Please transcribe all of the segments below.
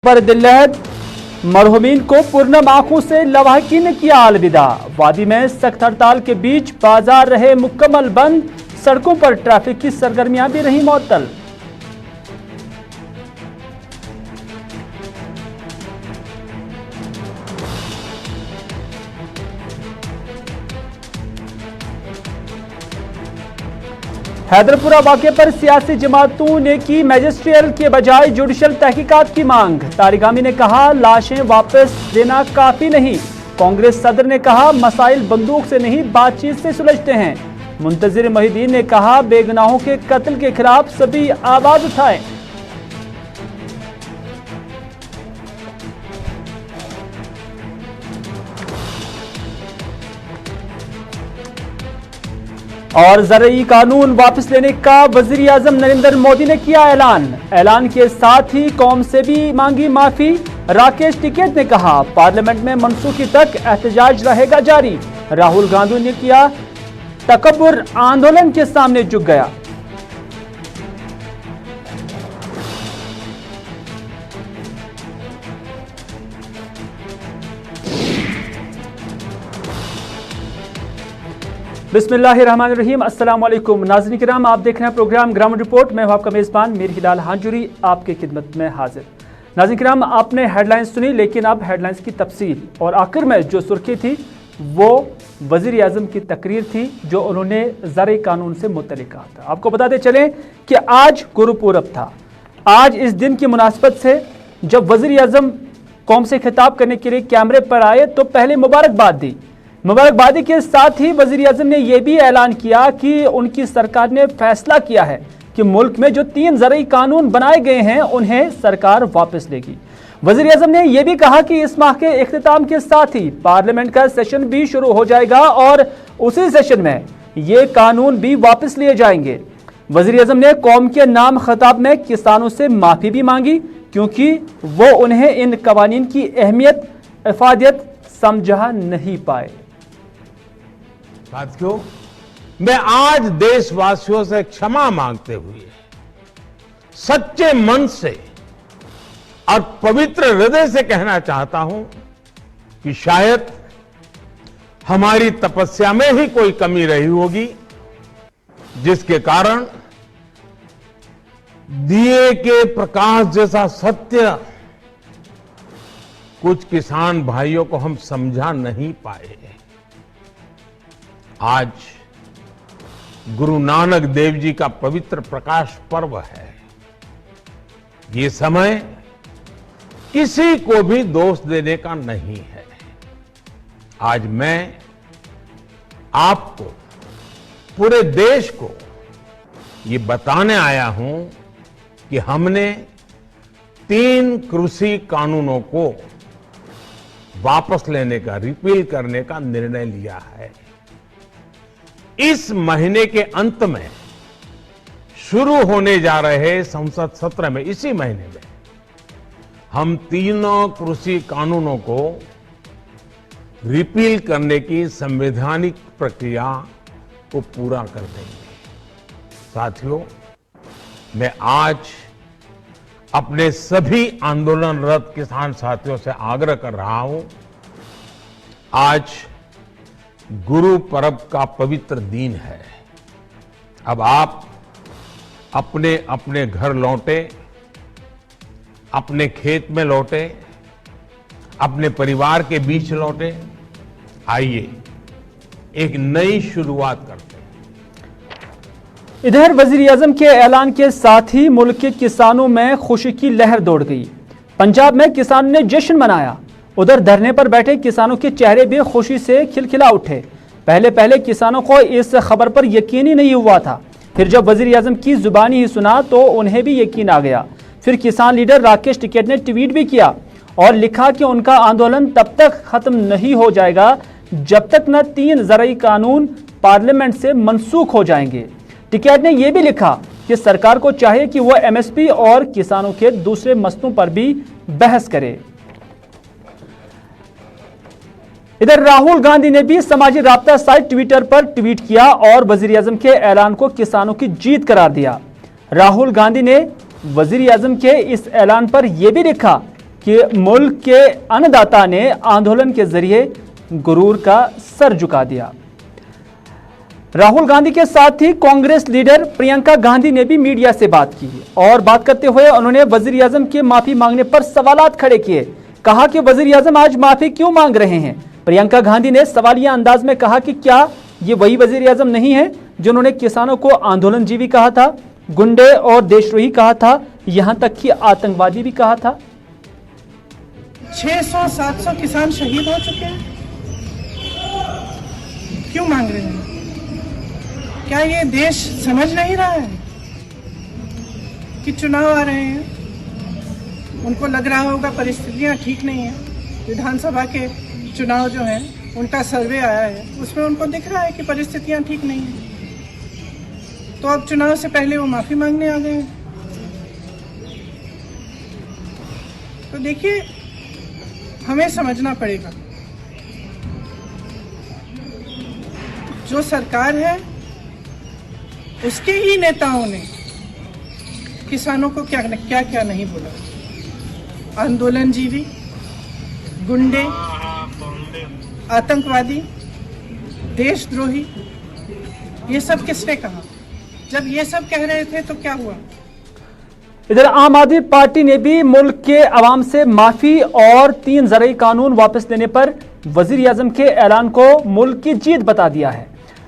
पर दिल्लहद, मरहुमीन को पूर्णम आंखों से लवाहकी ने किया अलविदा। वादी में सख्त हड़ताल के बीच बाजार रहे मुकम्मल बंद, सड़कों पर ट्रैफिक की सरगर्मियां भी रही मुअत्तल। हैदरपुरा वाक़े पर सियासी जमातों ने की मैजिस्ट्रियल के बजाय जुडिशल तहकीकात की मांग। तारिगामी ने कहा लाशें वापस देना काफी नहीं। कांग्रेस सदर ने कहा मसाइल बंदूक से नहीं बातचीत से सुलझते हैं। मुंतजिर मोहिद्दीन ने कहा बेगुनाहों के कत्ल के खिलाफ सभी आवाज उठाएं। और ज़रई कानून वापस लेने का वज़ीर आज़म नरेंद्र मोदी ने किया ऐलान के साथ ही कौम से भी मांगी माफी। राकेश टिकैत ने कहा पार्लियामेंट में मनसूखी तक एहतजाज रहेगा जारी। राहुल गांधी ने किया तकब्बुर आंदोलन के सामने झुक गया। बिस्मिल्लाहिर्रहमानिर्रहीम, अस्सलाम वालेकुम नाज़रीन किराम, आप देख रहे हैं प्रोग्राम ग्राउंड रिपोर्ट। मैं हूं आपका मेज़बान मीर हिलाल हांजुरी आपकी खिदमत में हाजिर। नाज़रीन किराम, आपने हेडलाइंस सुनी, लेकिन अब हेडलाइंस की तफसील और आखिर में जो सुर्खी थी वो वज़ीर आज़म की तकरीर थी जो उन्होंने ज़रई कानून से मुतल्लिक़ कहा था। आपको बताते चलें कि आज गुरुपूरब था। आज इस दिन की मुनासबत से जब वज़ीर आज़म कौम से खिताब करने के लिए कैमरे पर आए तो पहले मुबारकबाद दी। मुबारकबादी के साथ ही वज़ीर आज़म ने यह भी ऐलान किया कि उनकी सरकार ने फैसला किया है कि मुल्क में जो 3 ज़रई कानून बनाए गए हैं उन्हें सरकार वापस लेगी। वज़ीर आज़म ने यह भी कहा कि इस माह के इख्तिताम के साथ ही पार्लियामेंट का सेशन भी शुरू हो जाएगा और उसी सेशन में ये कानून भी वापस लिए जाएंगे। वज़ीर आज़म ने कौम के नाम खिताब में किसानों से माफ़ी भी मांगी क्योंकि वो उन्हें इन कवानीन की अहमियत इफादियत समझा नहीं पाए। साथियों, मैं आज देशवासियों से क्षमा मांगते हुए सच्चे मन से और पवित्र हृदय से कहना चाहता हूं कि शायद हमारी तपस्या में ही कोई कमी रही होगी जिसके कारण दिए के प्रकाश जैसा सत्य कुछ किसान भाइयों को हम समझा नहीं पाए। आज गुरु नानक देव जी का पवित्र प्रकाश पर्व है। ये समय किसी को भी दोष देने का नहीं है। आज मैं आपको, पूरे देश को ये बताने आया हूं कि हमने 3 कृषि कानूनों को वापस लेने का, रिपील करने का निर्णय लिया है। इस महीने के अंत में शुरू होने जा रहे संसद सत्र में, इसी महीने में हम 3 कृषि कानूनों को रिपील करने की संवैधानिक प्रक्रिया को पूरा कर देंगे। साथियों, मैं आज अपने सभी आंदोलनरत किसान साथियों से आग्रह कर रहा हूं, आज गुरु पर्व का पवित्र दिन है। अब आप अपने अपने घर लौटे, अपने खेत में लौटे, अपने परिवार के बीच लौटे। आइए एक नई शुरुआत करते हैं। इधर वज़ीर आज़म के ऐलान के साथ ही मुल्क के किसानों में खुशी की लहर दौड़ गई। पंजाब में किसानों ने जश्न मनाया। उधर धरने पर बैठे किसानों के चेहरे भी खुशी से खिलखिला उठे। पहले किसानों को इस खबर पर यकीन ही नहीं हुआ था, फिर जब वज़ीर आज़म की जुबानी ही सुना तो उन्हें भी यकीन आ गया। फिर किसान लीडर राकेश टिकैत ने ट्वीट भी किया और लिखा कि उनका आंदोलन तब तक खत्म नहीं हो जाएगा जब तक न 3 ज़रई कानून पार्लियामेंट से मनसूख हो जाएंगे। टिकैत ने यह भी लिखा कि सरकार को चाहिए कि वह MSP और किसानों के दूसरे मसलों पर भी बहस करे। इधर राहुल गांधी ने भी समाजी राब्ता साइट ट्विटर पर ट्वीट किया और वज़ीर आज़म के ऐलान को किसानों की जीत करार दिया। राहुल गांधी ने वज़ीर आज़म के इस ऐलान पर यह भी लिखा कि मुल्क के अन्नदाता ने आंदोलन के जरिए गुरूर का सर झुका दिया। राहुल गांधी के साथ ही कांग्रेस लीडर प्रियंका गांधी ने भी मीडिया से बात की और बात करते हुए उन्होंने वजीर आजम के माफी मांगने पर सवालात खड़े किए। कहा कि वजीर आजम आज माफी क्यों मांग रहे हैं। प्रियंका गांधी ने सवालिया अंदाज में कहा कि क्या ये वही वजीर आजम नहीं है जिन्होंने किसानों को आंदोलनजीवी कहा था, गुंडे और देशद्रोही कहा था, यहां तक कि आतंकवादी भी कहा था। 600-700 किसान शहीद हो चुके हैं, क्यों मांग रहे हैं? क्या ये देश समझ नहीं रहा है कि चुनाव आ रहे हैं? उनको लग रहा होगा परिस्थितियां ठीक नहीं है। विधानसभा के चुनाव जो हैं उनका सर्वे आया है, उसमें उनको दिख रहा है कि परिस्थितियां ठीक नहीं है, तो अब चुनाव से पहले वो माफी मांगने आ गए हैं। तो देखिए, हमें समझना पड़ेगा, जो सरकार है उसके ही नेताओं ने किसानों को क्या क्या नहीं बोला। आंदोलनजीवी, गुंडे, आतंकवादी, देशद्रोही, ये सब किसने कहा? जब ये सब कह रहे थे तो क्या हुआ? इधर आम आदमी पार्टी ने भी मुल्क के अवाम से माफी और 3 ज़रई कानून वापस लेने पर वजीर आजम के ऐलान को मुल्क की जीत बता दिया है।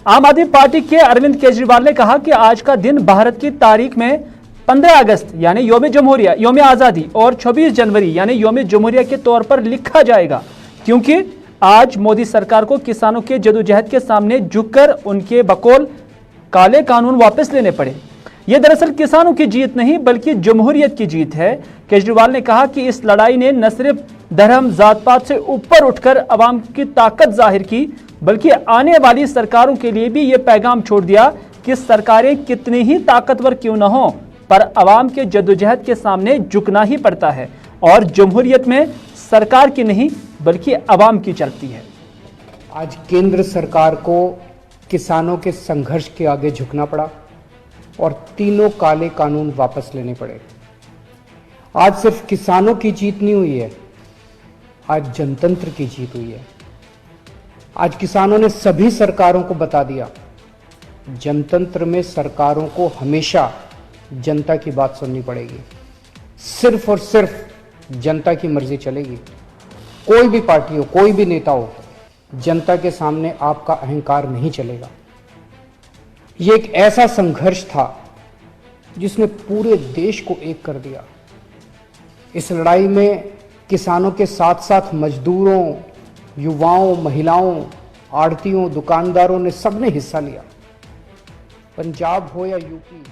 आम आदमी पार्टी के अरविंद केजरीवाल ने कहा कि आज का दिन भारत की तारीख में 15 अगस्त यानी योम जमहूरिया, योम आज़ादी और 26 जनवरी यानी योम जमहूरिया के तौर पर लिखा जाएगा, क्योंकि आज मोदी सरकार को किसानों के जदोजहद के सामने झुककर उनके बकौल काले कानून वापस लेने पड़े। यह दरअसल किसानों की जीत नहीं बल्कि जमहूरियत की जीत है। केजरीवाल ने कहा कि इस लड़ाई ने न सिर्फ धर्म जात पात से ऊपर उठकर अवाम की ताकत जाहिर की, बल्कि आने वाली सरकारों के लिए भी यह पैगाम छोड़ दिया कि सरकारें कितनी ही ताकतवर क्यों न हो, पर अवाम के जद्दोजहद के सामने झुकना ही पड़ता है और जमहूरियत में सरकार की नहीं बल्कि अवाम की चलती है। आज केंद्र सरकार को किसानों के संघर्ष के आगे झुकना पड़ा और तीनों काले कानून वापस लेने पड़े। आज सिर्फ किसानों की जीत नहीं हुई है, आज जनतंत्र की जीत हुई है। आज किसानों ने सभी सरकारों को बता दिया, जनतंत्र में सरकारों को हमेशा जनता की बात सुननी पड़ेगी, सिर्फ और सिर्फ जनता की मर्जी चलेगी। कोई भी पार्टी हो, कोई भी नेता हो, जनता के सामने आपका अहंकार नहीं चलेगा। ये एक ऐसा संघर्ष था जिसने पूरे देश को एक कर दिया। इस लड़ाई में किसानों के साथ साथ मजदूरों, युवाओं, महिलाओं, आड़तियों, दुकानदारों ने सबने हिस्सा लिया। पंजाब हो या यूपी।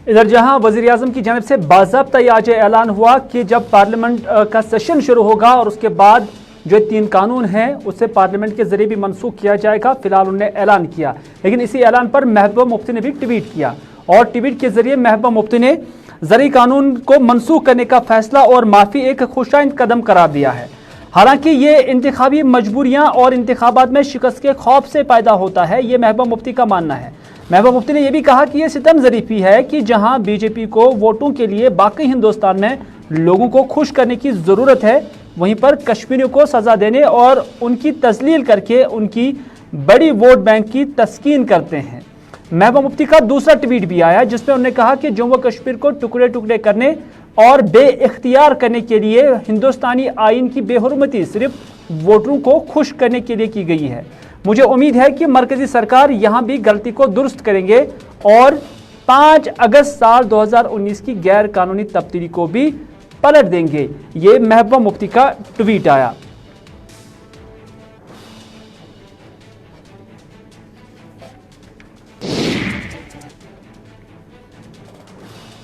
इधर जहां वजीर आजम की जानिब से बाज़ाब्ता आज ऐलान हुआ कि जब पार्लियामेंट का सेशन शुरू होगा और उसके बाद जो 3 कानून हैं उसे पार्लियामेंट के जरिए भी मनसूख किया जाएगा, फिलहाल उन्होंने ऐलान किया। लेकिन इसी ऐलान पर महबूबा मुफ्ती ने भी ट्वीट किया और ट्वीट के जरिए महबूबा मुफ्ती ने ज़रई कानून को मनसूख करने का फैसला और माफ़ी एक खुशाइंद कदम करार दिया है। हालांकि ये इंतखाबी मजबूरियां और इंतखाबात में शिकस्त के खौफ से पैदा होता है, ये महबूबा मुफ्ती का मानना है। महबूबा मुफ्ती ने यह भी कहा कि यह सितम ज़रीफ़ी है कि जहां बीजेपी को वोटों के लिए बाकी हिंदुस्तान में लोगों को खुश करने की ज़रूरत है, वहीं पर कश्मीरियों को सज़ा देने और उनकी तस्लील करके उनकी बड़ी वोट बैंक की तस्कीन करते हैं। महबूबा मुफ्ती का दूसरा ट्वीट भी आया जिसमें उन्होंने कहा कि जम्मू कश्मीर को टुकड़े टुकड़े करने और बेइख्तियार करने के लिए हिंदुस्तानी आइन की बेहुरमती सिर्फ वोटरों को खुश करने के लिए की गई है। मुझे उम्मीद है कि मरकजी सरकार यहां भी गलती को दुरुस्त करेंगे और 5 अगस्त साल 2019 की गैर कानूनी तब्दीली को भी पलट देंगे। ये महबूबा मुफ्ती का ट्वीट आया।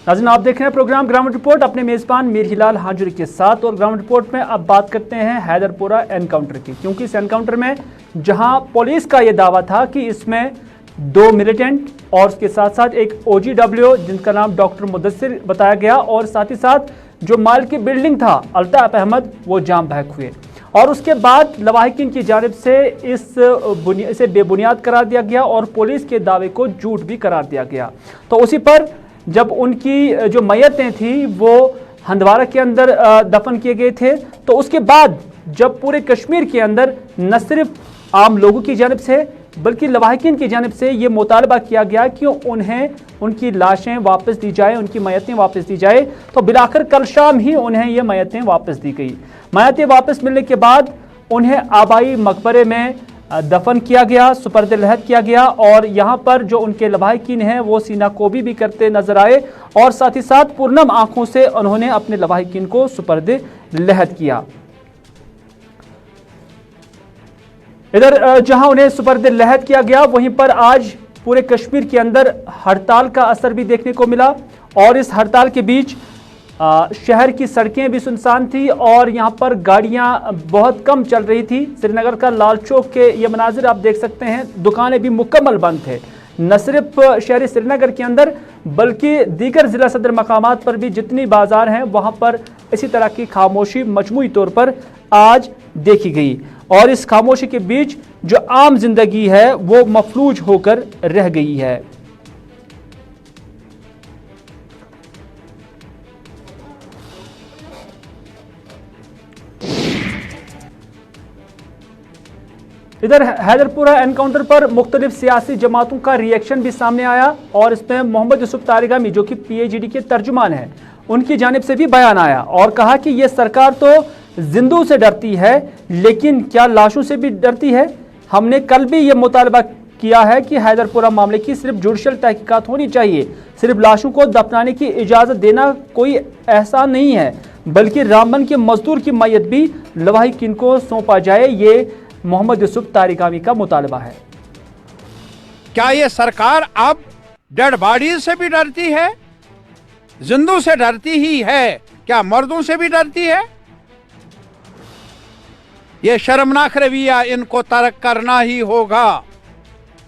नाज़रीन, आप देख रहे हैं प्रोग्राम ग्राउंड रिपोर्ट अपने मेज़बान मीर हिलाल हांजुरी के साथ। और ग्राउंड रिपोर्ट में अब बात करते हैं हैदरपुरा एनकाउंटर की, क्योंकि इस एनकाउंटर में जहां पुलिस का यह दावा था कि इसमें 2 मिलिटेंट और उसके साथ साथ एक OGW जिनका नाम डॉक्टर मुदस्सिर बताया गया और साथ ही साथ जो माल की बिल्डिंग था अल्ताफ अहमद, वो जाम बहक हुए और उसके बाद लवाहिकीन की जानिब से इसे बेबुनियाद करार दिया गया और पुलिस के दावे को झूठ भी करार दिया गया। तो उसी पर जब उनकी जो मैयतें थी वो हंदवारा के अंदर दफन किए गए थे, तो उसके बाद जब पूरे कश्मीर के अंदर न सिर्फ आम लोगों की जानिब से बल्कि लवाहिकीन की जानिब से ये मुतालबा किया गया कि उन्हें उनकी लाशें वापस दी जाए, उनकी मैयतें वापस दी जाए, तो बिलाखिर कल शाम ही उन्हें ये मैयतें वापस दी गई। मैयतें वापस मिलने के बाद उन्हें आबाई मकबरे में दफन किया गया, सुपर्द लहद किया गया और यहाँ पर जो उनके लवाहिकीन हैं वो सीना कोबी भी करते नजर आए और साथ ही साथ पुरनम आंखों से उन्होंने अपने लवाहिकीन को सुपर्द लहद किया। इधर जहां उन्हें सुपर्द लहद किया गया, वहीं पर आज पूरे कश्मीर के अंदर हड़ताल का असर भी देखने को मिला और इस हड़ताल के बीच शहर की सड़कें भी सुनसान थी और यहां पर गाड़ियां बहुत कम चल रही थी। श्रीनगर का लाल चौक के ये मनाजिर आप देख सकते हैं, दुकानें भी मुकम्मल बंद थे। न सिर्फ शहरी श्रीनगर के अंदर बल्कि दीगर जिला सदर मकामात पर भी जितनी बाजार हैं वहां पर इसी तरह की खामोशी मजमूई तौर पर आज देखी गई और इस खामोशी के बीच जो आम जिंदगी है वो मफलूज होकर रह गई है। इधर हैदरपुरा एनकाउंटर पर मुख्तलिफ सियासी जमातों का रिएक्शन भी सामने आया और इसमें मोहम्मद यूसुफ तारिगामी जो कि PAGD के तर्जुमान हैं, उनकी जानिब से भी बयान आया और कहा कि यह सरकार तो जिंदों से डरती है लेकिन क्या लाशों से भी डरती है। हमने कल भी यह मुतालबा किया है कि हैदरपुरा मामले की सिर्फ जुडिशल तहकीकात होनी चाहिए, सिर्फ लाशों को दफनाने की इजाजत देना कोई एहसान नहीं है, बल्कि रामबन के मजदूर की मैयत भी लवाहिकीन को सौंपा जाए। ये मोहम्मद यूसुफ तारिगामी का मुतालबा है। क्या ये सरकार अब डेड बॉडीज से भी डरती है? जिंदों से डरती ही है, क्या मर्दों से भी डरती है? ये शर्मनाक रवैया इनको तर्क करना ही होगा।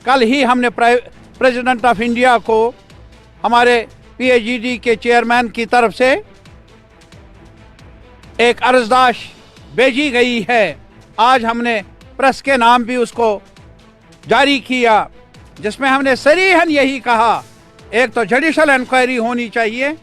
कल ही हमने प्रेसिडेंट ऑफ इंडिया को हमारे PAGD के चेयरमैन की तरफ से एक अर्जदाश्त भेजी गई है। आज हमने प्रेस के नाम भी उसको जारी किया, जिसमें हमने सरीहन यही कहा, एक तो जुडिशल इंक्वायरी होनी चाहिए।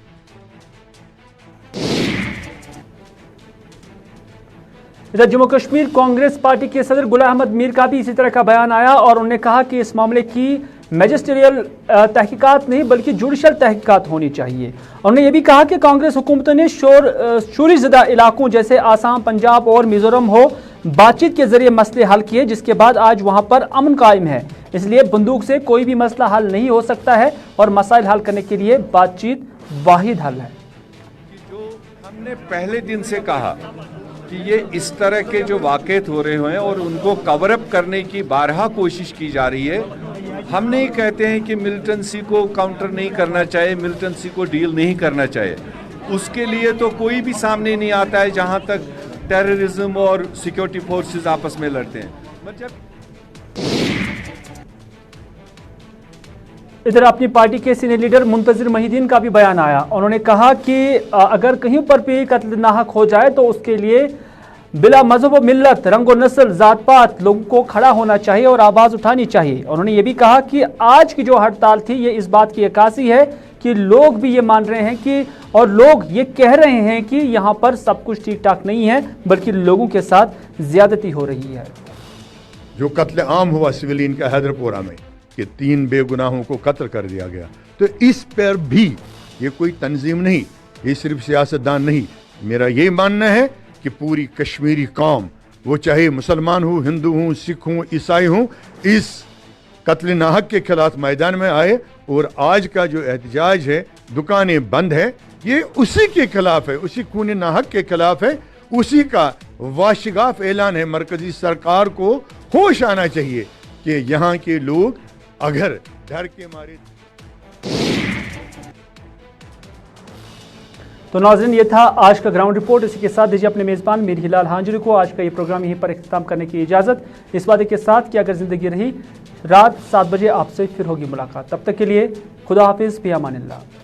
इधर जम्मू कश्मीर कांग्रेस पार्टी के सदर गुलाम अहमद मीर का भी इसी तरह का बयान आया और उन्होंने कहा कि इस मामले की मैजिस्ट्रियल तहकीकात नहीं बल्कि जुडिशल तहकीकात होनी चाहिए। उन्होंने ये भी कहा कि कांग्रेस हुकूमतों ने शोरीज़दा इलाकों जैसे आसाम, पंजाब और मिजोरम हो बातचीत के जरिए मसले हल किए, जिसके बाद आज वहां पर अमन कायम है। इसलिए बंदूक से कोई भी मसला हल नहीं हो सकता है और मसाइल हल करने के लिए बातचीत वाहिद हल है। जो हमने पहले दिन से कहा कि ये इस तरह के जो वाक़यात हो रहे हैं और उनको कवर अप करने की बारहा कोशिश की जा रही है। हम नहीं कहते हैं कि मिलिटेंसी को काउंटर नहीं करना चाहिए, मिलिटेंसी को डील नहीं करना चाहिए, उसके लिए तो कोई भी सामने नहीं आता है जहां तक टेररिज्म और सिक्योरिटी फोर्सेस आपस में लड़ते हैं। मतलब इधर अपनी पार्टी के सीनियर लीडर मुंतजिर महिदीन का भी बयान आया। उन्होंने कहा कि अगर कहीं पर भी कत्ल नाहक हो जाए तो उसके लिए बिला मजहब व मिल्लत, रंग व नस्ल, जात पात लोगों को खड़ा होना चाहिए और आवाज़ उठानी चाहिए। उन्होंने ये भी कहा कि आज की जो हड़ताल थी ये इस बात की अक्कासी है कि लोग भी ये मान रहे हैं कि और लोग ये कह रहे हैं कि यहाँ पर सब कुछ ठीक ठाक नहीं है बल्कि लोगों के साथ ज्यादती हो रही है। जो कत्ल आम हुआ सिविलियन का हैदरपुरा में कि 3 बेगुनाहों को कत्ल कर दिया गया, तो इस पर भी ये कोई तंजीम नहीं, ये सिर्फ सियासतदान नहीं, मेरा ये मानना है कि पूरी कश्मीरी कौम, वो चाहे मुसलमान हो, हिंदू हो, सिख हो, ईसाई हो, इस कत्ल नाहक के खिलाफ मैदान में आए। और आज का जो एहतजाज है, दुकानें बंद है, ये उसी के खिलाफ है, उसी खून नाहक के खिलाफ है, उसी का वाशिगाफ ऐलान है। मरकजी सरकार को होश आना चाहिए कि यहाँ के लोग अगर डर के मारे। तो नाज़रीन, ये था आज का ग्राउंड रिपोर्ट। इसी के साथ दीजिए अपने मेज़बान मीर हिलाल हांजुरी को आज का ये प्रोग्राम यहीं पर इख्तिताम करने की इजाज़त, इस वादे के साथ कि अगर ज़िंदगी रही रात 7 बजे आपसे फिर होगी मुलाकात। तब तक के लिए खुदा हाफिज़, फ़ी अमानिल्लाह।